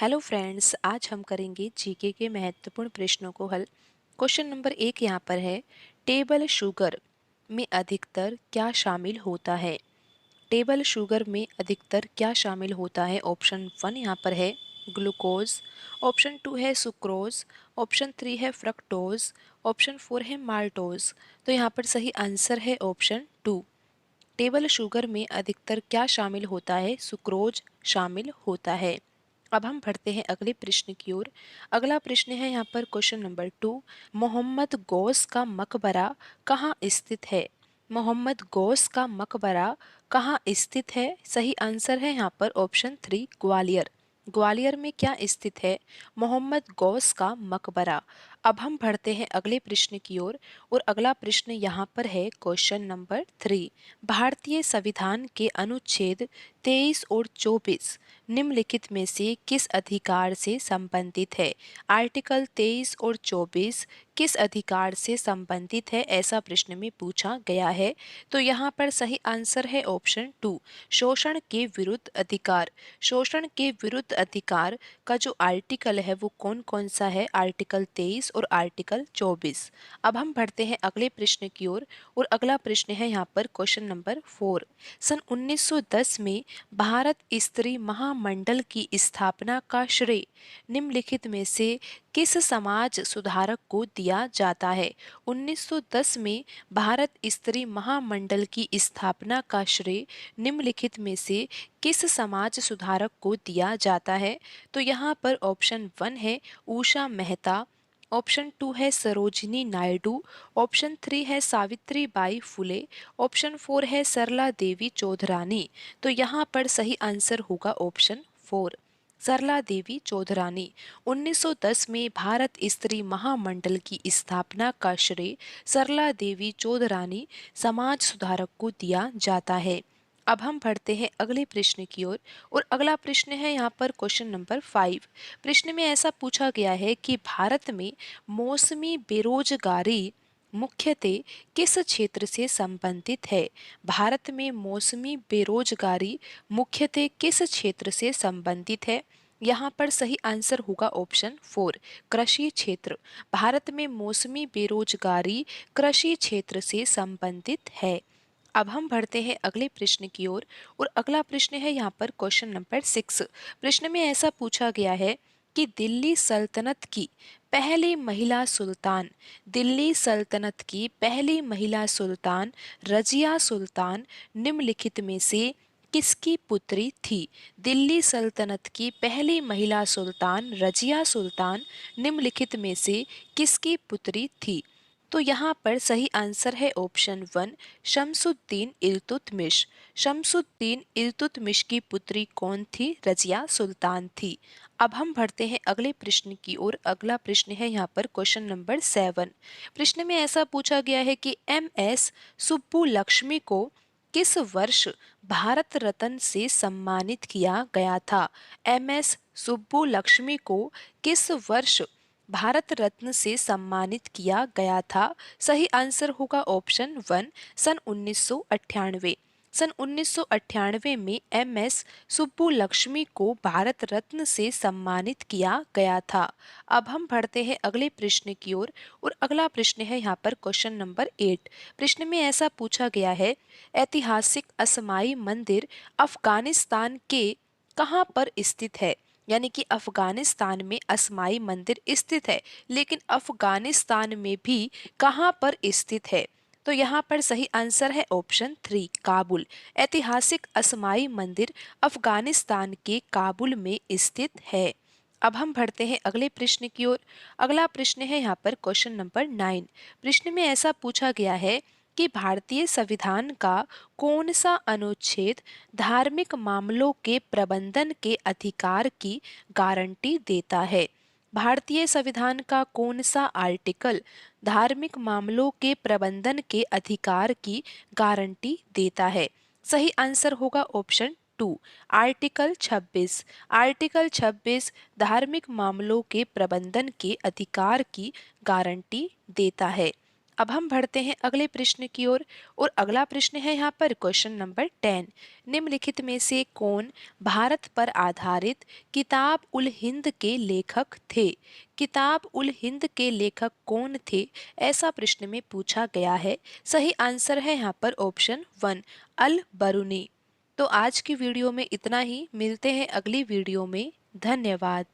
Hello friends, आज हम करेंगे जीके के महत्वपूर्ण प्रश्नों को हल। क्वेश्चन नंबर 1 यहाँ पर है, टेबल शुगर में अधिकतर क्या शामिल होता है। टेबल शुगर में अधिकतर क्या शामिल होता है। ऑप्शन 1 यहाँ पर है ग्लूकोज, ऑप्शन 2 है सुक्रोज, ऑप्शन 3 है फ्रक्टोज, ऑप्शन 4 है माल्टोज। तो यहाँ पर सही आंसर है ऑप्शन 2। टेबल शुगर में अधिकतर क्या शामिल होता है। सुक्रोज शामिल होता है। अब हम बढ़ते हैं अगले प्रश्न की ओर। अगला प्रश्न है यहाँ पर क्वेश्चन नंबर 2, मोहम्मद गौस का मकबरा कहाँ स्थित है। मोहम्मद गौस का मकबरा कहाँ स्थित है। सही आंसर है यहाँ पर ऑप्शन 3 ग्वालियर। ग्वालियर में क्या स्थित है मोहम्मद गौस का मकबरा। अब हम बढ़ते हैं अगले प्रश्न की ओर और अगला प्रश्न यहाँ पर है क्वेश्चन नंबर 3, भारतीय संविधान के अनुच्छेद 23 और 24 निम्नलिखित में से किस अधिकार से संबंधित है। आर्टिकल 23 और 24 किस अधिकार से संबंधित है, ऐसा प्रश्न में पूछा गया है। तो यहाँ पर सही आंसर है ऑप्शन 2, शोषण के विरुद्ध अधिकार। शोषण के विरुद्ध अधिकार का जो आर्टिकल है वो कौन कौन सा है, आर्टिकल 23 और आर्टिकल 24। अब हम बढ़ते हैं अगले प्रश्न की ओर और अगला प्रश्न है यहाँ पर क्वेश्चन नंबर 4, सन 1910 में भारत स्त्री महामंडल की स्थापना का श्रेय निम्नलिखित में से किस समाज सुधारक को दिया जाता है। 1910 में भारत स्त्री महामंडल की स्थापना का श्रेय निम्नलिखित में से किस समाज सुधारक को दिया जाता है। तो यहाँ पर ऑप्शन 1 है उषा मेहता, ऑप्शन 2 है सरोजिनी नायडू, ऑप्शन 3 है सावित्री बाई फुले, ऑप्शन 4 है सरला देवी चौधरानी। तो यहाँ पर सही आंसर होगा ऑप्शन 4, सरला देवी चौधरानी। 1910 में भारत स्त्री महामंडल की स्थापना का श्रेय सरला देवी चौधरानी समाज सुधारक को दिया जाता है। अब हम बढ़ते हैं अगले प्रश्न की ओर और अगला प्रश्न है यहाँ पर क्वेश्चन नंबर 5। प्रश्न में ऐसा पूछा गया है कि भारत में मौसमी बेरोजगारी मुख्यतः किस क्षेत्र से संबंधित है। भारत में मौसमी बेरोजगारी मुख्यतः किस क्षेत्र से संबंधित है। यहाँ पर सही आंसर होगा ऑप्शन 4, कृषि क्षेत्र। भारत में मौसमी बेरोजगारी कृषि क्षेत्र से संबंधित है। अब हम बढ़ते हैं अगले प्रश्न की ओर और अगला प्रश्न है यहाँ पर क्वेश्चन नंबर 6। प्रश्न में ऐसा पूछा गया है कि दिल्ली सल्तनत की पहली महिला सुल्तान, दिल्ली सल्तनत की पहली महिला सुल्तान रजिया सुल्तान निम्नलिखित में से किसकी पुत्री थी। दिल्ली सल्तनत की पहली महिला सुल्तान रजिया सुल्तान निम्नलिखित में से किसकी पुत्री थी। तो यहाँ पर सही आंसर है ऑप्शन 1, शमसुद्दीन इल्तुतमिश। शमसुद्दीन इल्तुतमिश की पुत्री कौन थी, रजिया सुल्तान थी। अब हम बढ़ते हैं अगले प्रश्न की ओर। अगला प्रश्न है यहाँ पर क्वेश्चन नंबर 7। प्रश्न में ऐसा पूछा गया है कि MS सुब्बुलक्ष्मी को किस वर्ष भारत रत्न से सम्मानित किया गया था। MS सुब्बुलक्ष्मी को किस वर्ष भारत रत्न से सम्मानित किया गया था। सही आंसर होगा ऑप्शन 1, सन 1998। सन 1998 में MS सुब्बुलक्ष्मी को भारत रत्न से सम्मानित किया गया था। अब हम बढ़ते हैं अगले प्रश्न की ओर और अगला प्रश्न है यहाँ पर क्वेश्चन नंबर 8। प्रश्न में ऐसा पूछा गया है, ऐतिहासिक असमाई मंदिर अफगानिस्तान के कहाँ पर स्थित है। यानी कि अफगानिस्तान में असमाई मंदिर स्थित है, लेकिन अफगानिस्तान में भी कहाँ पर स्थित है। तो यहाँ पर सही आंसर है ऑप्शन 3, काबुल। ऐतिहासिक असमाई मंदिर अफगानिस्तान के काबुल में स्थित है। अब हम बढ़ते हैं अगले प्रश्न की ओर। अगला प्रश्न है यहाँ पर क्वेश्चन नंबर 9। प्रश्न में ऐसा पूछा गया है कि भारतीय संविधान का कौन सा अनुच्छेद धार्मिक मामलों के प्रबंधन के अधिकार की गारंटी देता है। भारतीय संविधान का कौन सा आर्टिकल धार्मिक मामलों के प्रबंधन के अधिकार की गारंटी देता है। सही आंसर होगा ऑप्शन 2, आर्टिकल 26। आर्टिकल 26 धार्मिक मामलों के प्रबंधन के अधिकार की गारंटी देता है। अब हम बढ़ते हैं अगले प्रश्न की ओर और अगला प्रश्न है यहाँ पर क्वेश्चन नंबर 10। निम्नलिखित में से कौन भारत पर आधारित किताब उल हिंद के लेखक थे? किताब उल हिंद के लेखक कौन थे, ऐसा प्रश्न में पूछा गया है। सही आंसर है यहाँ पर ऑप्शन 1, अल बरूनी। तो आज की वीडियो में इतना ही, मिलते हैं अगली वीडियो में। धन्यवाद।